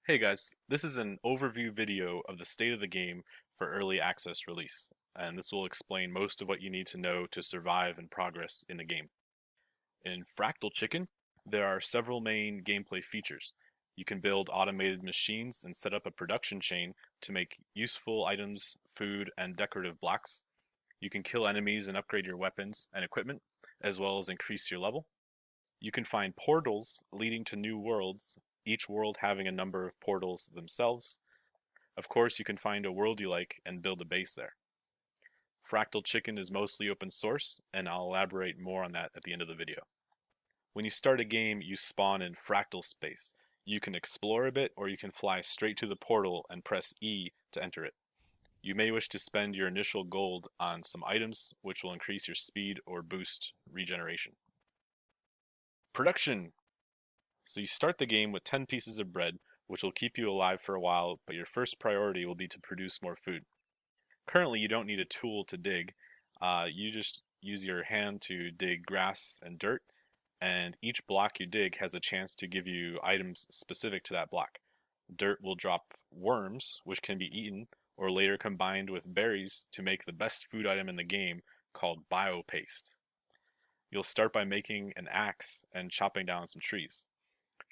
Hey guys, this is an overview video of the state of the game for early access release, and this will explain most of what you need to know to survive and progress in the game. In Fractal Chicken, there are several main gameplay features. You can build automated machines and set up a production chain to make useful items, food, and decorative blocks. You can kill enemies and upgrade your weapons and equipment, as well as increase your level. You can find portals leading to new worlds, each world having a number of portals themselves. Of course, you can find a world you like and build a base there. Fractal Chicken is mostly open source, and I'll elaborate more on that at the end of the video. When you start a game, you spawn in fractal space. You can explore a bit, or you can fly straight to the portal and press E to enter it. You may wish to spend your initial gold on some items, which will increase your speed or boost regeneration. Production! So you start the game with 10 pieces of bread, which will keep you alive for a while, but your first priority will be to produce more food. Currently, you don't need a tool to dig. You just use your hand to dig grass and dirt, and each block you dig has a chance to give you items specific to that block. Dirt will drop worms, which can be eaten, or later combined with berries to make the best food item in the game called biopaste. You'll start by making an axe and chopping down some trees.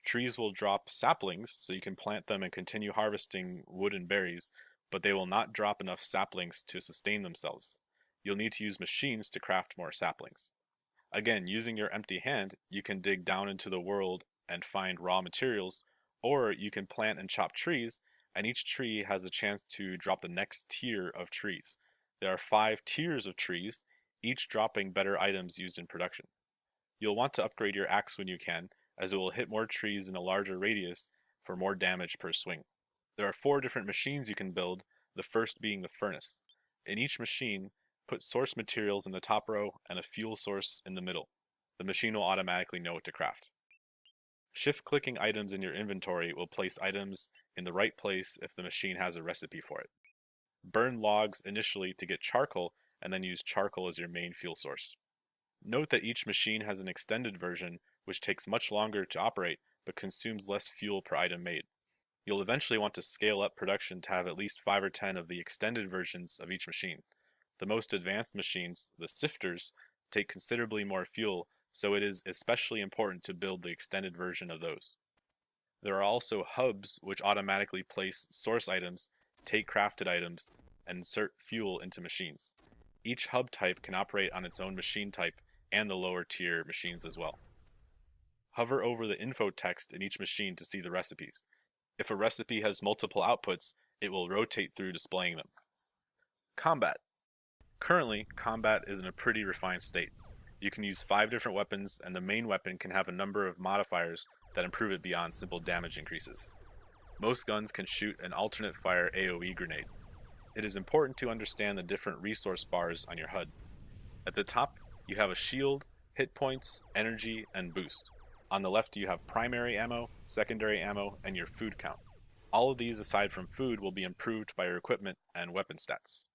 Trees will drop saplings, so you can plant them and continue harvesting wood and berries, but they will not drop enough saplings to sustain themselves. You'll need to use machines to craft more saplings. Again, using your empty hand, you can dig down into the world and find raw materials, or you can plant and chop trees, and each tree has a chance to drop the next tier of trees. There are 5 tiers of trees, each dropping better items used in production. You'll want to upgrade your axe when you can, as it will hit more trees in a larger radius for more damage per swing. There are 4 different machines you can build, the first being the furnace. In each machine, put source materials in the top row and a fuel source in the middle. The machine will automatically know what to craft. Shift-clicking items in your inventory will place items in the right place if the machine has a recipe for it. Burn logs initially to get charcoal, and then use charcoal as your main fuel source. Note that each machine has an extended version, which takes much longer to operate, but consumes less fuel per item made. You'll eventually want to scale up production to have at least 5 or 10 of the extended versions of each machine. The most advanced machines, the sifters, take considerably more fuel, so it is especially important to build the extended version of those. There are also hubs which automatically place source items, take crafted items, and insert fuel into machines. Each hub type can operate on its own machine type and the lower tier machines as well. Hover over the info text in each machine to see the recipes. If a recipe has multiple outputs, it will rotate through displaying them. Combat. Currently, combat is in a pretty refined state. You can use 5 different weapons, and the main weapon can have a number of modifiers that improve it beyond simple damage increases. Most guns can shoot an alternate fire AoE grenade. It is important to understand the different resource bars on your HUD. At the top, you have a shield, hit points, energy, and boost. On the left, you have primary ammo, secondary ammo, and your food count. All of these, aside from food, will be improved by your equipment and weapon stats.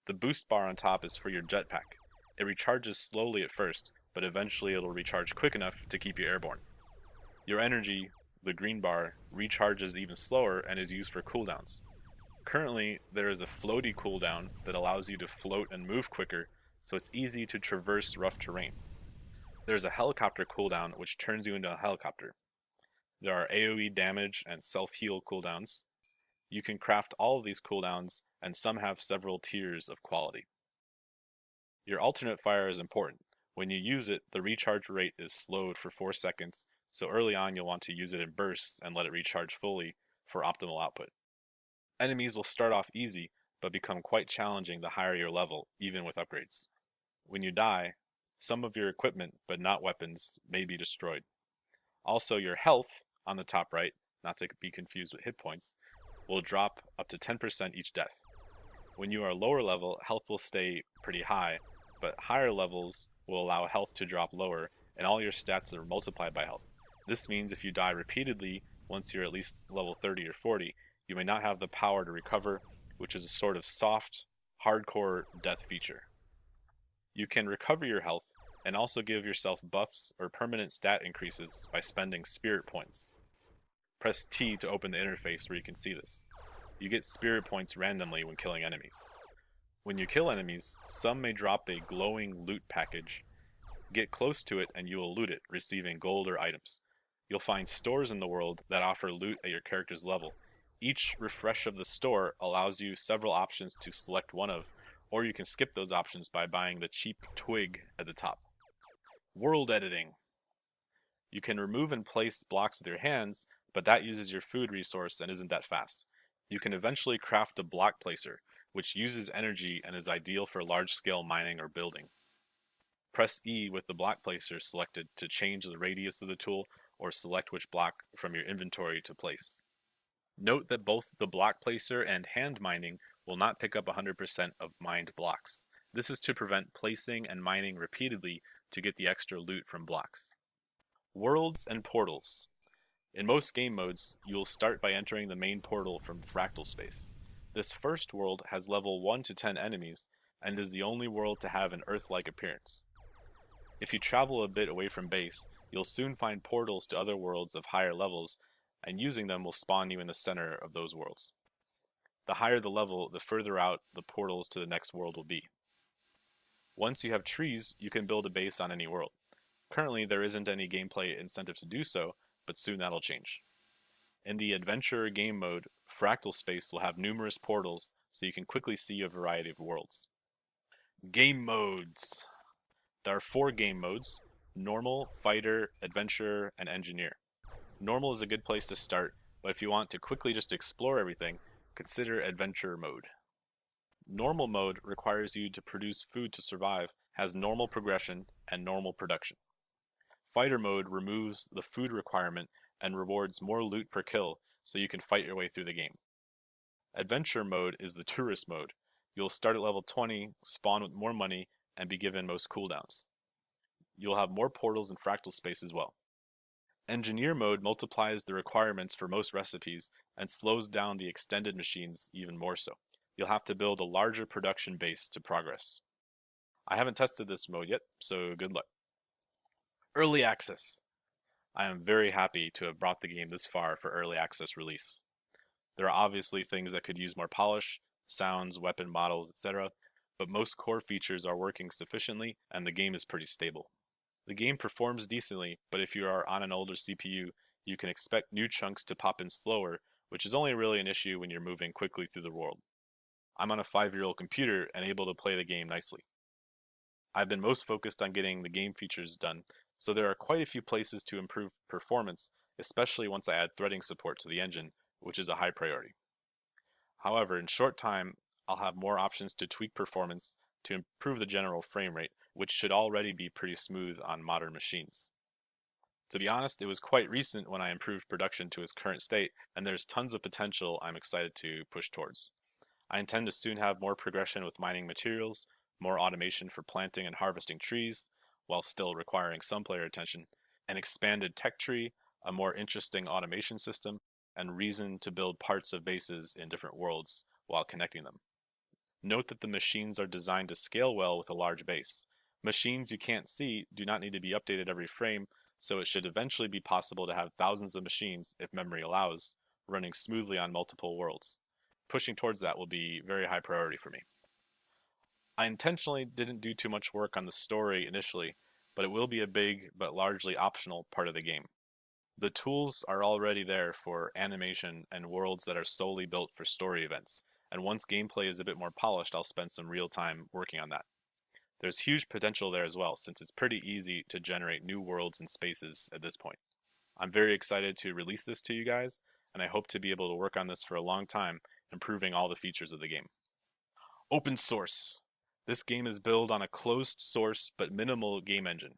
The boost bar on top is for your jetpack. It recharges slowly at first, but eventually it'll recharge quick enough to keep you airborne. Your energy, the green bar, recharges even slower and is used for cooldowns. Currently, there is a floaty cooldown that allows you to float and move quicker, so it's easy to traverse rough terrain. There's a helicopter cooldown which turns you into a helicopter. There are AoE damage and self-heal cooldowns. You can craft all of these cooldowns, and some have several tiers of quality. Your alternate fire is important. When you use it, the recharge rate is slowed for 4 seconds, so early on you'll want to use it in bursts and let it recharge fully for optimal output. Enemies will start off easy, but become quite challenging the higher your level, even with upgrades. When you die, some of your equipment, but not weapons, may be destroyed. Also, your health, on the top right, not to be confused with hit points, will drop up to 10% each death. When you are lower level, health will stay pretty high, but higher levels will allow health to drop lower, and all your stats are multiplied by health. This means if you die repeatedly, once you're at least level 30 or 40, you may not have the power to recover, which is a sort of soft, hardcore death feature. You can recover your health and also give yourself buffs or permanent stat increases by spending spirit points. Press T to open the interface where you can see this. You get spirit points randomly when killing enemies. When you kill enemies, some may drop a glowing loot package. Get close to it and you will loot it, receiving gold or items. You'll find stores in the world that offer loot at your character's level. Each refresh of the store allows you several options to select one of, or you can skip those options by buying the cheap twig at the top. World editing. You can remove and place blocks with your hands, but that uses your food resource and isn't that fast. You can eventually craft a block placer, which uses energy and is ideal for large-scale mining or building. Press E with the block placer selected to change the radius of the tool or select which block from your inventory to place. Note that both the block placer and hand mining will not pick up 100% of mined blocks. This is to prevent placing and mining repeatedly to get the extra loot from blocks. Worlds and portals. In most game modes, you will start by entering the main portal from Fractal space. This first world has level 1 to 10 enemies and is the only world to have an Earth-like appearance. If you travel a bit away from base, you'll soon find portals to other worlds of higher levels, and using them will spawn you in the center of those worlds. The higher the level, the further out the portals to the next world will be. Once you have trees, you can build a base on any world. Currently, there isn't any gameplay incentive to do so, but soon that'll change. In the adventure game mode, Fractal space will have numerous portals, so you can quickly see a variety of worlds. Game modes. There are 4 game modes: Normal, Fighter, Adventurer, and Engineer. Normal is a good place to start, but if you want to quickly just explore everything, consider Adventure mode. Normal mode requires you to produce food to survive, has normal progression, and normal production. Fighter mode removes the food requirement and rewards more loot per kill, so you can fight your way through the game. Adventure mode is the tourist mode. You'll start at level 20, spawn with more money, and be given most cooldowns. You'll have more portals in Fractal space as well. Engineer mode multiplies the requirements for most recipes and slows down the extended machines even more so. You'll have to build a larger production base to progress. I haven't tested this mode yet, so good luck. Early access. I am very happy to have brought the game this far for early access release. There are obviously things that could use more polish, sounds, weapon models, etc., but most core features are working sufficiently and the game is pretty stable. The game performs decently, but if you are on an older CPU, you can expect new chunks to pop in slower, which is only really an issue when you're moving quickly through the world. I'm on a 5-year-old computer and able to play the game nicely. I've been most focused on getting the game features done, so there are quite a few places to improve performance, especially once I add threading support to the engine, which is a high priority. However, in short time, I'll have more options to tweak performance to improve the general frame rate, which should already be pretty smooth on modern machines. To be honest, it was quite recent when I improved production to its current state, and there's tons of potential I'm excited to push towards. I intend to soon have more progression with mining materials, more automation for planting and harvesting trees, while still requiring some player attention, an expanded tech tree, a more interesting automation system, and reason to build parts of bases in different worlds while connecting them. Note that the machines are designed to scale well with a large base. Machines you can't see do not need to be updated every frame, so it should eventually be possible to have thousands of machines, if memory allows, running smoothly on multiple worlds. Pushing towards that will be very high priority for me. I intentionally didn't do too much work on the story initially, but it will be a big but largely optional part of the game. The tools are already there for animation and worlds that are solely built for story events, and once gameplay is a bit more polished, I'll spend some real time working on that. There's huge potential there as well, since it's pretty easy to generate new worlds and spaces at this point. I'm very excited to release this to you guys, and I hope to be able to work on this for a long time, improving all the features of the game. Open source. This game is built on a closed source but minimal game engine.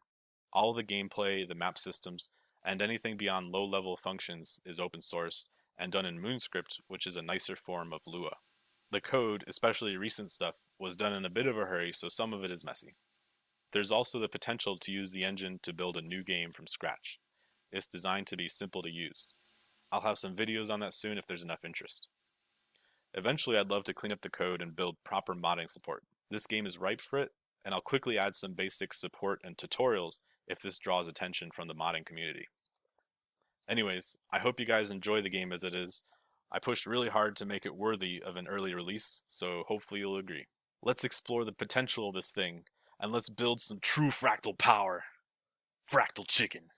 All the gameplay, the map systems, and anything beyond low-level functions is open source and done in MoonScript, which is a nicer form of Lua. The code, especially recent stuff, was done in a bit of a hurry, so some of it is messy. There's also the potential to use the engine to build a new game from scratch. It's designed to be simple to use. I'll have some videos on that soon if there's enough interest. Eventually, I'd love to clean up the code and build proper modding support. This game is ripe for it, and I'll quickly add some basic support and tutorials if this draws attention from the modding community. Anyways, I hope you guys enjoy the game as it is. I pushed really hard to make it worthy of an early release, so hopefully you'll agree. Let's explore the potential of this thing, and let's build some true fractal power. Fractal chicken.